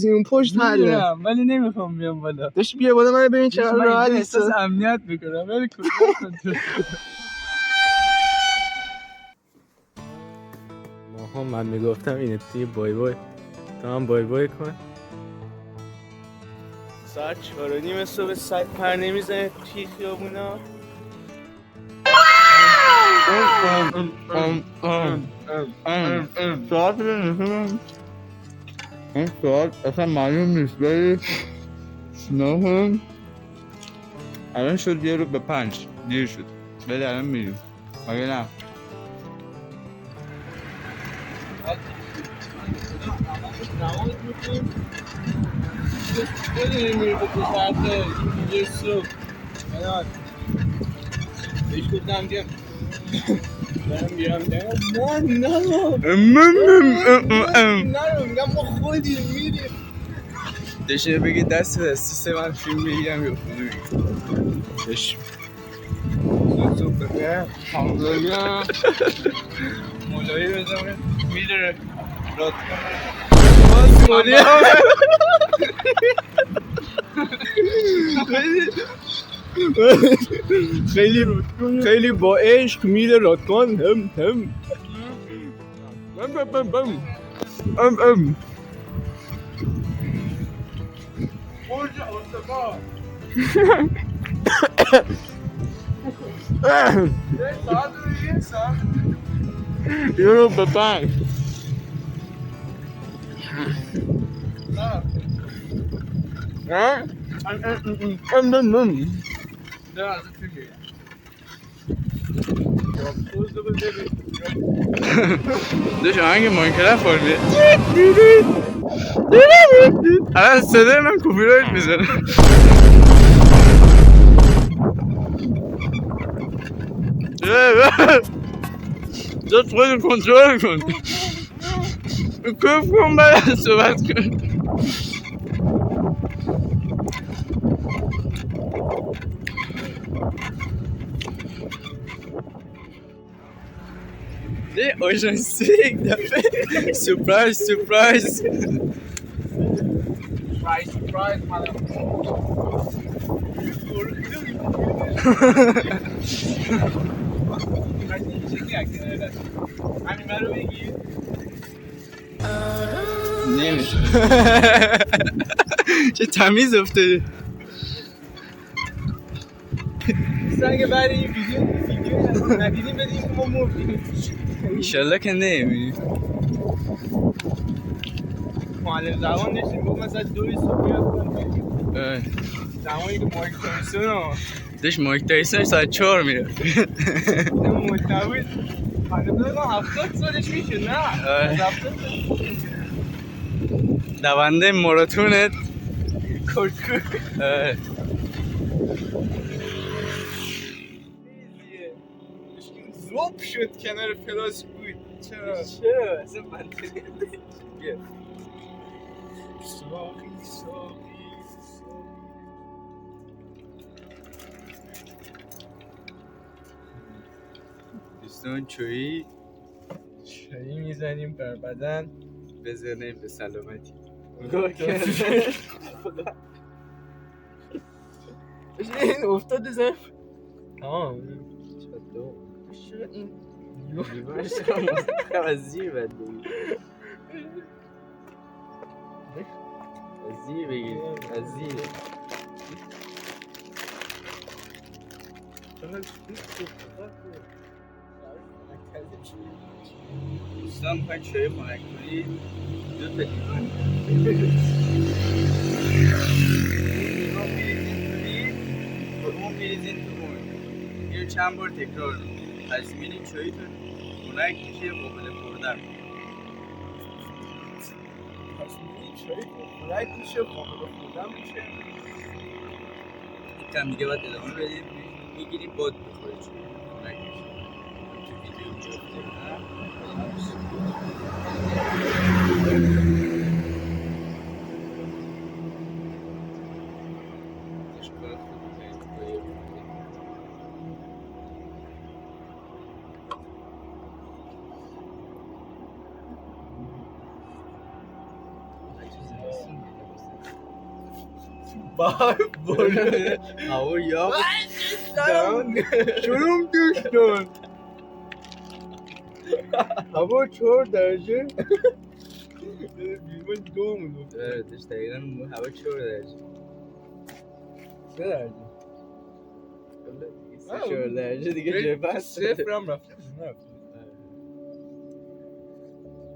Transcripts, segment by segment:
اون پشت حله. میدونم ولی نمیخوام بیام بالا. داشت بیا بالا من ببین چرا راحت نیست. احساس امنیت میکنم ولی کجا کنترل ماها من میگفتم اینه دیگه بای بای تو هم بای بای کن. ساعت 4:30 صبح سگ پر نمیزنه توی خیابونا. ساعت نمیزنم این ساعت اصلا معلوم نیست ولی 9 الان شد 4:05 دیر شد ولی الان میریم مگه نه خیلی میره به تو ساعت اینجا صبح بهش گفتم که دارم بیرم نه میگم ما خودیم میریم دشه بگی دست سه من فیلم بگیرم یا خودو بگیرم دش زود بگه حمدالله مولایی بزنه میدره راد کنه مولی خیلی با عشق میره رادکان هم برج آسمان یورو به 5 داشت آهنگ ماینکرافت فرمیه الان صدای من کپی رایت میزنه دست خودی کنترل کن کف کن بعد صحبت کن ده آژانسی یک دفعه سپرایز همین من رو بگی نمیشه چه تمیز افتاده اگه بعد این ویدیو ندیدیم بدیم که ما مردیم ایشالله که نمیدیم معلم زبان داشتیم گفت مثلا 2 صبح بیاد کنم زمانی که مایک تایسون داشت مایک تایسون ساعت 4 میره محتوی معلم دارم 70 سالش میشه نه 70 دونده ماراتونه کشکو زوب شد کنار فلاس بود چرا اصلا منطقی بیا ساقی دوستان چایی میزنیم بر بدن بزنیم به سلامتی این افتاده زف تمام چرا این بیمارش هم از زیر بد بگیر از زیر بگیر از زیر دوستان میخواین چای خنک کنید 2 تا لیوان اون بریزین تو اون یه چند بار تکرار از میرین چاییتون خنک میشه قابل خوردن پس میرین چاییتون خنک میشه قابل خوردن میشه یکم دیگه باید ادامه بدیم میگیریم باد بخوره چون خنک میشه تو ویدیو میفته بای بوده هوا یا شروم دوش کن هوا 4 درجه بیرون 2 مونو داشت دقیقا هوا 4 درجه 3 درجه 4 درجه دیگه جه بست صفر هم رفته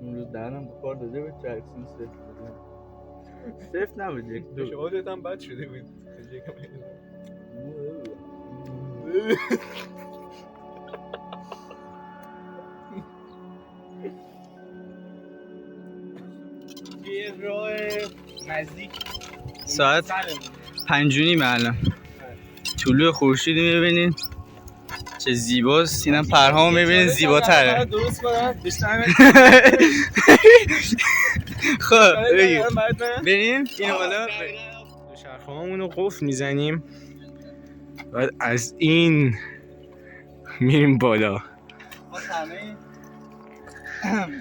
اون روز دهنم بخار داده بود چرکسون صفر نبود یک دو شهادت هم بد شده بود یه راه نزدیک ساعت 5:30 الان طلوع خورشید میبینین چه زیباست. اینم پرهامو میبینین زیباتره. درست کنم بیشتر خب بریم اینو بالا دوچرخه‌هامون رو قفل میزنیم بعد از این میریم بالا.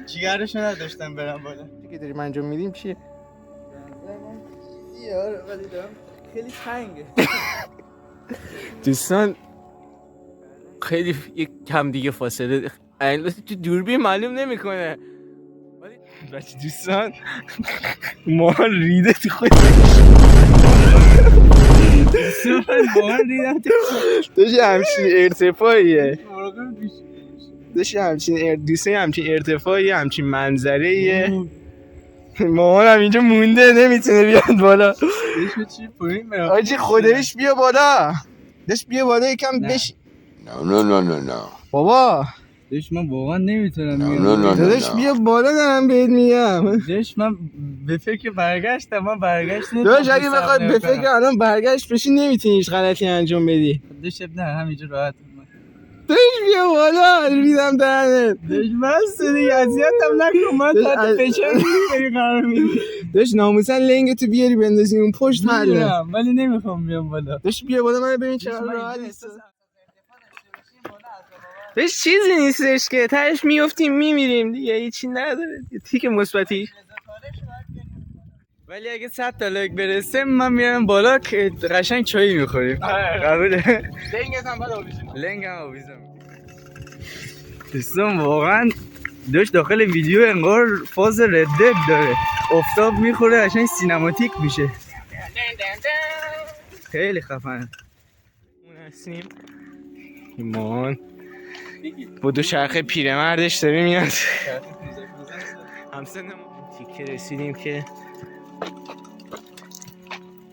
جیگرش نداشتم برم بالا. که داریم انجام میدیم چیه؟ یاره ولی دارم خیلی تنگه. دوستان خیلی یک کم دیگه فاصله البته تو دوربین معلوم نمیکنه ولی بچه دوستان ما ریده تو خود واقعا ریدم داشتی همچین ارتفاعیه داشتی همچین ارتفاعیه همچین منظره مامان هم اینجا مونده نمیتونه بیاد بالا. چی پایین برم آجی خودش بیا بالا داشت بیا بالا یکم بش نه بابا داشت من واقعا نمیتونم بیام داداش بیا بالا دارم بهت میگم داشت من به فکر برگشتم من برگشت داداش اگه بخواد به فکر الان برگشت بشی نمیتونی هیچ غلطی انجام بدی. داشت نه همینجا راحت داداش بیا بالا ریدم دهنت داشت بس دیگه اذیتم نکن من تحت فشار میگیری قرار میدی داشت ناموسن لنگ تو بیاری بندازی اون پشت حله ولی نمیخوام بیام بالا. داشت بیا بالا من ببین چقدر راحت داشت چیزی نیستش که تهش میافتیم میمیریم دیگه هیچی نداره تیک مثبتی. ولی اگه 100 تا لایک برسه من میرم بالا که قشنگ چای میخوریم. قبوله؟ لنگت هم بالا آویزیم لنگم آویزم. دوستان واقعا داشت داخل ویدیو انگار فاز ردد داره افتاب میخوره قشنگ سینماتیک میشه خیلی خفنه. اون هستیم ایمان با دوچرخه پیرمردش داره میاد همسنمون تیکه رسیدیم که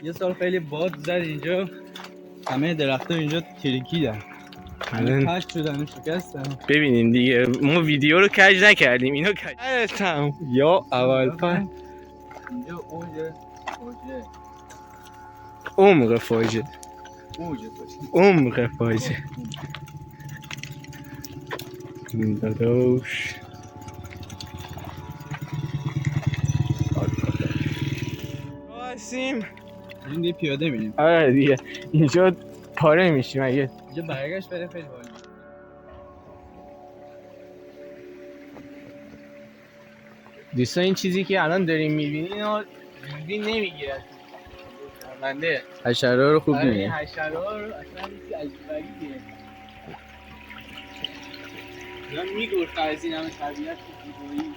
یه سال خیلی باد زد اینجا همه درخت‌ها اینجا تریکیدن الان پشت شدن شکستن. ببینین دیگه ما ویدیو رو کج نکردیم اینو کج کردم یا اول پر اینجا عمق فاجعه عمق فاجعه این داداش هستیم این پیاده میریم. آره دیگه اینجا پاره میشیم اگه اینجا برگشت بره خیلی بالا. دوستان این چیزی که الان داریم میبینین دوربین نمیگیره منده حشره رو خوب این میبینیم. حشره رو اصلا یکی عجیب غریبیه دارم میگرد از این همه طبیعت زیبایی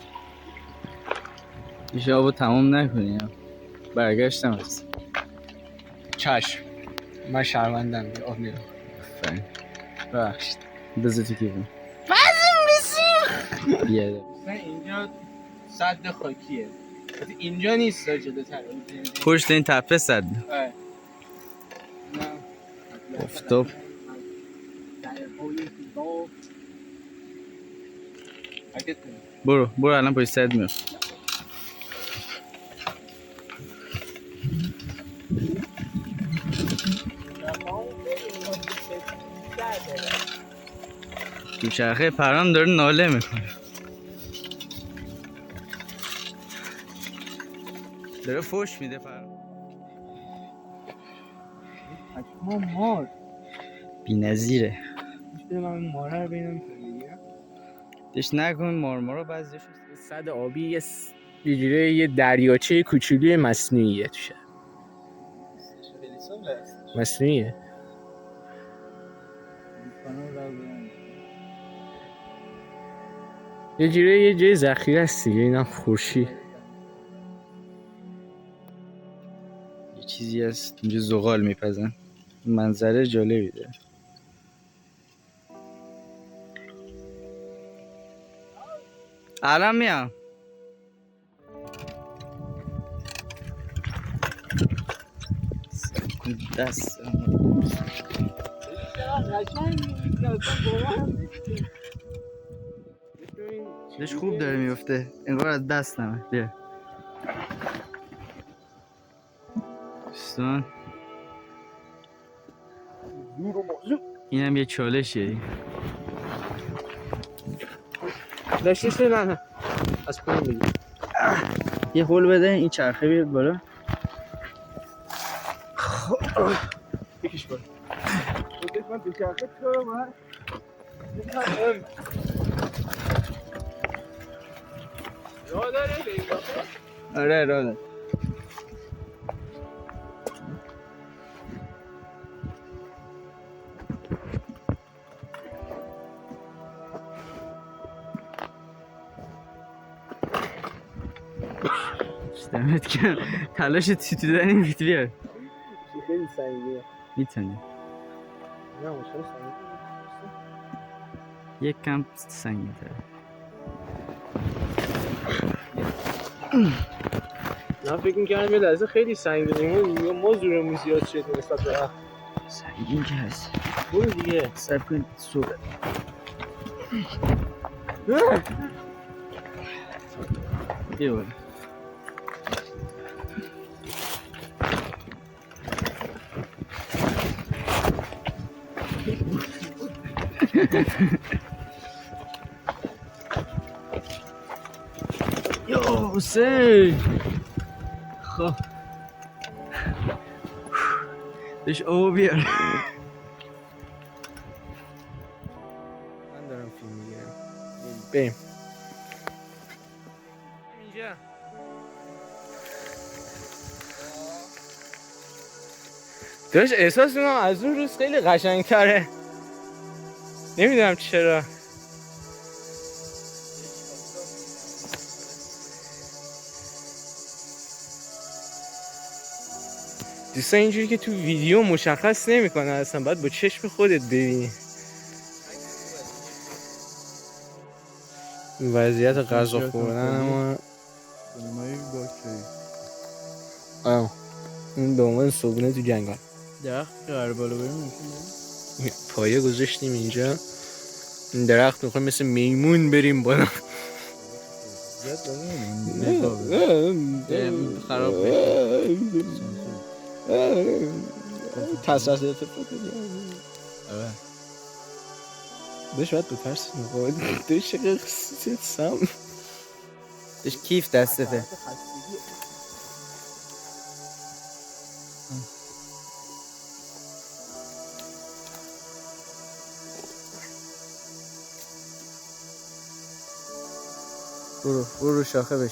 ایشه آبو تمام نکنیم برگشتم هست چشم من شرمندم آب میرم فهم ببخشید بذاتی که بیم بیاده اینجا سد خاکیه اینجا نیست جلوتر پشت این تپه صد افتاب برو الان پشت صد میاد. دوچرخه پرام داره ناله میکنه داره فوش میده پرام مار بی نظیره من ماره رو بینم دش نکن مارمارا بعضیشو صد آبی یه جوره یه دریاچه کوچولی مصنوعیه توشه مصنوعیه. یه جوری یه جای ذخیره است دیگه. اینم خورشید. یه چیزی هست اینجا زغال میپزن. منظره جالبی داره. الان میام. دست دش خوب داره میفته. انگار از دست نمه. بیا دوستان، اینم یه چالشه. داشتیش نه از پایین بگیر. یه هول بده این چرخه بیاد بالا. بکش بالا. من تو چرخه تو من راه داره به این آره راه داره. دمت گرم. تلاش تو دادن این ویت بیار. خیلی سنگیه. میتونی نه مشکل سنگیه. یک کم سنگین تره. من فکر می‌کردم یه لحظه خیلی سنگینه. ما زورمون زیاد شد نسبت به سنگین که هست. برو دیگه. سب کن صبح بیا بالا. یو حسین خب دش او بیار. من دارم فیلم میگیرم. بریم اینجا. داشت احساس میکنم از اون روز خیلی قشنگ‌تره. نمیدونم چرا. دوستان اینجوری که تو ویدیو مشخص نمیکنه اصلا، باید با چشم خودت ببینی. وضعیت غذا خوردن ما این به عنوان صبحونه تو جنگل. درخت قرار بالا بریم. پایه گذاشتیم اینجا. این درخت میخوایم مثل میمون بریم بالا. خراب تصرف داشت باید بترس میخواد. داشت چقدر سم داشت کیف دستته. برو شاخه بش.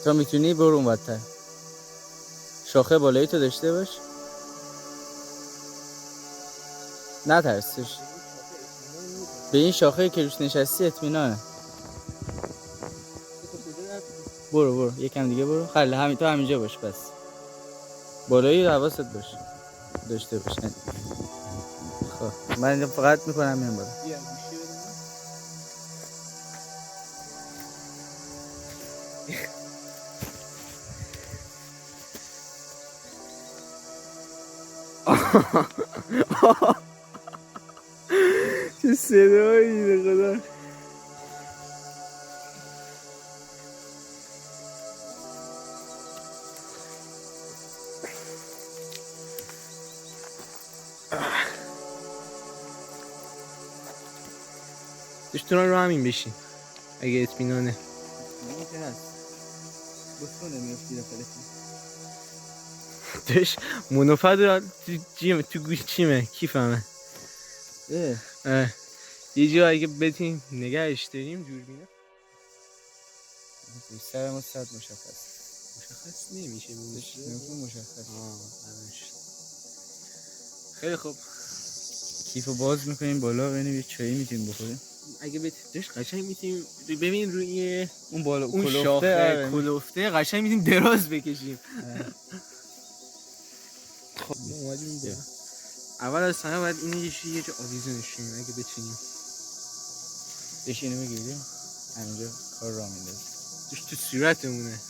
تا میتونی برو اون بدتر. شاخه بالایی تو داشته باش. نترسش. به این شاخه که روش نشستی اطمینانه. برو یکم دیگه برو. خیلی همین تو همینجا باش بس. بالایی حواست باش. داشته باش. خب من اینجا فقط میکنم میام بالا. چه صدایی به خدا. دشتون رو همین بشین اگه اطمینانه. ممکن است بسونه میفتی داخلش. دش منوفد رو تو جیمه تو گوش چیمه کیفمه. یه جا اگه بتیم نگهش داریم دوربینه. سر ما 100 مشخص نمیشه بگوش مشخص. خیلی خوب. کیفو باز میکنیم بالا ببینیم یه چایی میتونیم بخوریم. اگه بهش قشنگ میتونیم ببین روی اون بالا اون شاخه کلفته قشنگ میتونیم دراز بکشیم. خب اومدیم اول از همه باید اینو یه جا آویزونش کنیم اگه بتونیم. بشینیم بگیریم همینجا کار را میندازیم. تو صورتمونه.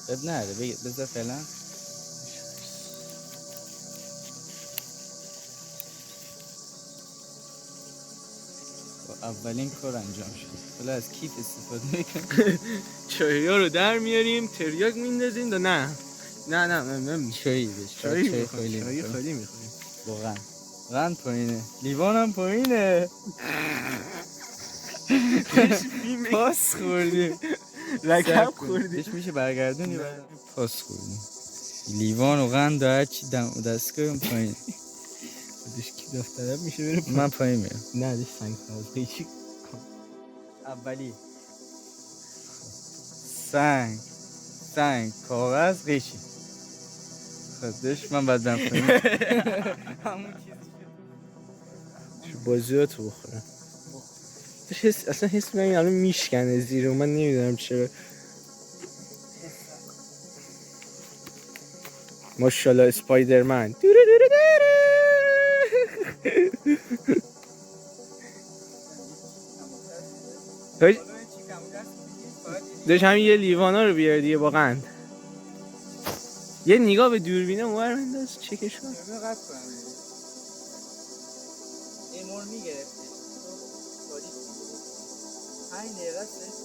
اب نره بذار فعلا. اولین کار انجام شد. حالا از کیف استفاده میکنیم. چای‌ها رو در میاریم، تریاک میندازیم نه من چایی بشه. چای خالی میخوریم. واقعا قند پایینه، لیوانم پایینه. پاس خوردیم، رکب خوردیم. میشه برگردونی؟ پاس خوردیم. لیوان و قند و هرچی دستگاهیم پایین. دش کی دفترم میشه بره من پایین میرم. نه دش سنگ ساز قیچی اولی سنگ کاغذ قیچی. خودش من بعد برم پایین. همون چیزی بازیاتو بخورم. اصلا حس می‌کنم الان میشکنه زیر و من نمیدونم چرا. ماشاءالله اسپایدرمن. داشت همین یه لیوانا رو بیار دیگه با قند. یه نگاه به دوربینه اونور بنداز چکش کن. امور میگرفتی 5 دقیقه سرش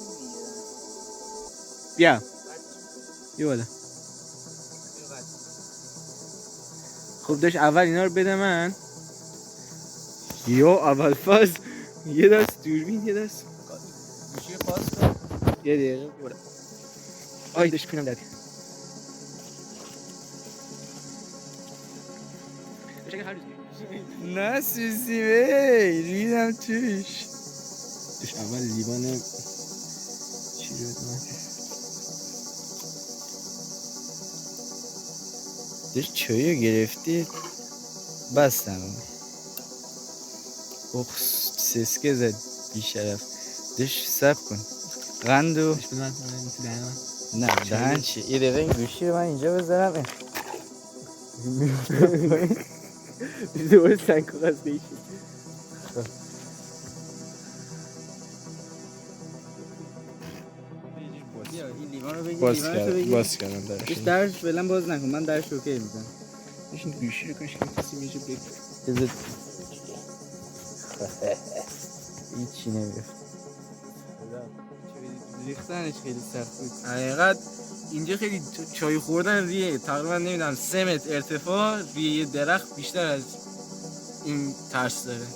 میگیرن. بیا بالا. خب داشت اول اینا رو بده من. یا اول فاز یه دست دوربین یه دست گوشی پاس کن. یه دقیقه برو. آی داشت پینم دادی. نه سوزیمه ریدم توش. داشت اول لیوان چی رو داشت چایی گرفتی بستم. سسکه زد بیشرف. داشت سب کن قندو. نه دهن چی؟ یه دقیقه این گوشی رو من اینجا بذارم. دوباره سنگ کاغذ بیشی. این لیوان رو بگیر. باز کردم درش. درش فعلا باز نکن من درش اوکی میزنم. این گوشی رو کاش که کسی میشه بگیر. هیچی نمیفت. ریختنش خیلی سخت بود. حقیقت اینجا خیلی چای خوردن ریه تقریبا نمیدونم 3 متر ارتفاع روی یه درخت بیشتر از این ترس داره.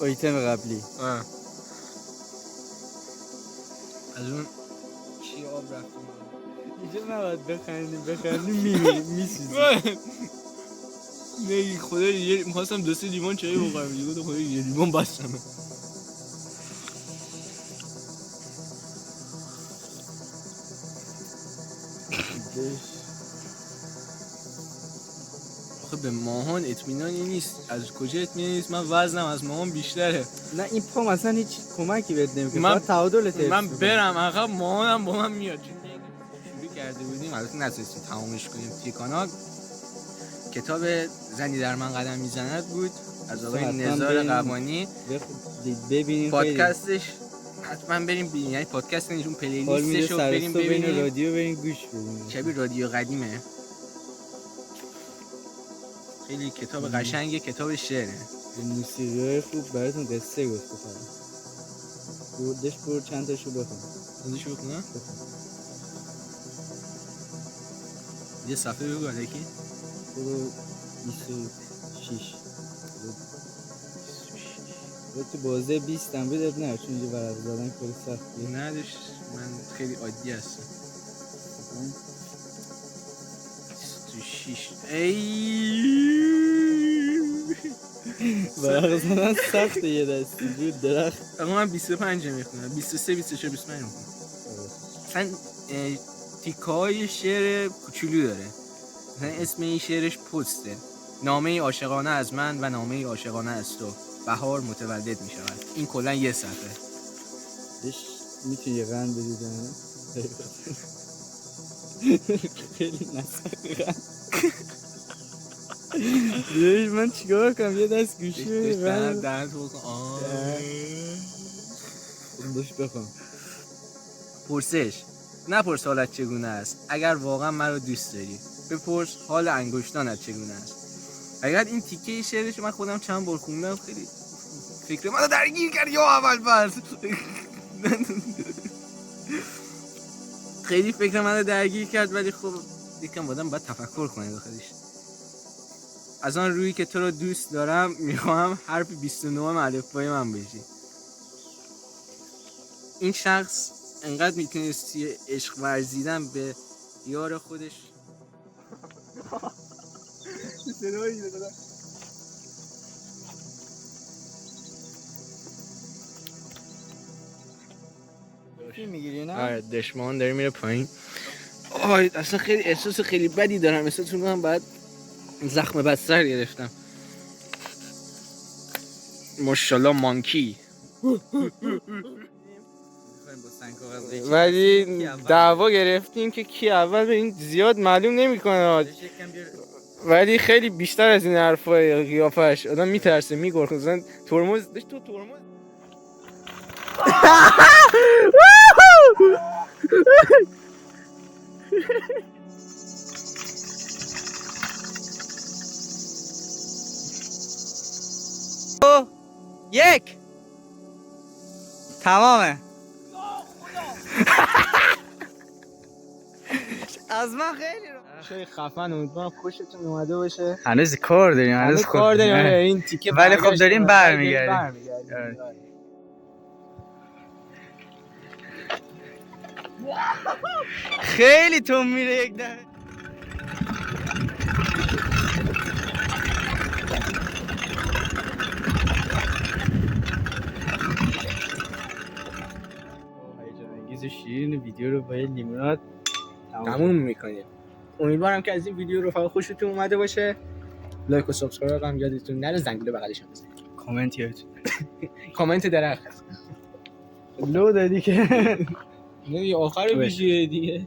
آیتم قبلی از اون چی آب رفتیم اینجا نباید بخندیم میسوزیم. نه خدایی میخواستم 2-3 لیوان چای بخورم دیگه تو خدایی یه لیوان بستم. آخه به ماهان اطمینانی نیست. از کجا اطمینانی نیست؟ من وزنم از ماهان بیشتره. نه این پا مثلا هیچ کمکی بهت نمیکنه. من تعادلت من برم عقب ماهانم با من میاد. چون شروع کرده بودیم البته نتونستیم تمامش کنیم توی کانال. کتاب زنی در من قدم میزند بود از آقای نزار قوانی. ببینیم پادکستش حتما بریم ببینیم. یعنی پادکست نیست اون پلیلیستش رو بریم ببینیم. رادیو بریم گوش بدیم. شبیه رادیو قدیمه. خیلی کتاب قشنگه. کتاب شعره. موسیقی خوب براتون قصه گفت بخونم. بردش برو چند تاشو بخون. چندشو بخونم؟ یه صفحه بگو الکی. برو 26 رو تو بازه 20 هم بدت نه چون اینجا ورق زدن کاری سختیه. نه داشت من خیلی عادی هستم. 26 ورق زدن سخته یه دستی جور درخت. اما من 25 میخونم. 23 24 25 میخونم. مثلا تیکه‌های شعر کوچولو داره. مثلا اسم این شعرش پسته. نامه عاشقانه از من و نامه عاشقانه از تو. بهار متولد می شود. این کلا یه صفحه. میشه یه قند بدی دهنه؟ خیلی نسخه دیدش من چیکار کنم؟ یه دست گوشی دهنت بکن. داشت بخوام. پرسش: نپرس حالت چگونه است. اگر واقعا من رو دوست داری بپرس حال انگشتانت چگونه است. اگر این تیکه شعرش من خودم چند بار خوندم خیلی فکر منو درگیر کرد. یا اول فرض خیلی فکر منو درگیر کرد، ولی خب یکم آدم باید تفکر کنه داخلش. از آن رویی که تو رو دوست دارم میخوام حرف 29 الفبای من بشی. این شخص انقدر میتونستی عشق ورزیدن به یار خودش. چی میگیری نه؟ آره دشمان داره میره پایین. اصلا خیلی احساس خیلی بدی دارم. احساس میکنم بعد زخم بستر گرفتم. ماشاءالله مانکی. ولی دعوا گرفتیم که کی اول به این زیاد معلوم نمیکنه، ولی خیلی بیشتر از این حرفای قیافش آدم میترسه میگرخه. مثلا ترمز داشت تو ترمز یک تمامه. از من خیلی خفن. امیدوارم خوشتون اومده باشه. هنوز کار داریم. هنوز کار داریم. این تیکه ولی خب داریم برمیگردیم. خیلی تون میره یک دهه. هیجان شیرین ویدیو رو با لیموناد تموم میکنیم. امیدوارم که از این ویدیو رفقا خوشتون اومده باشه. لایک و سابسکرایب هم یادتون نره. زنگوله بغلش هم بزنید. کامنت یادتون کامنت درخت لو دادی که نه آخر ویدیو دیگه.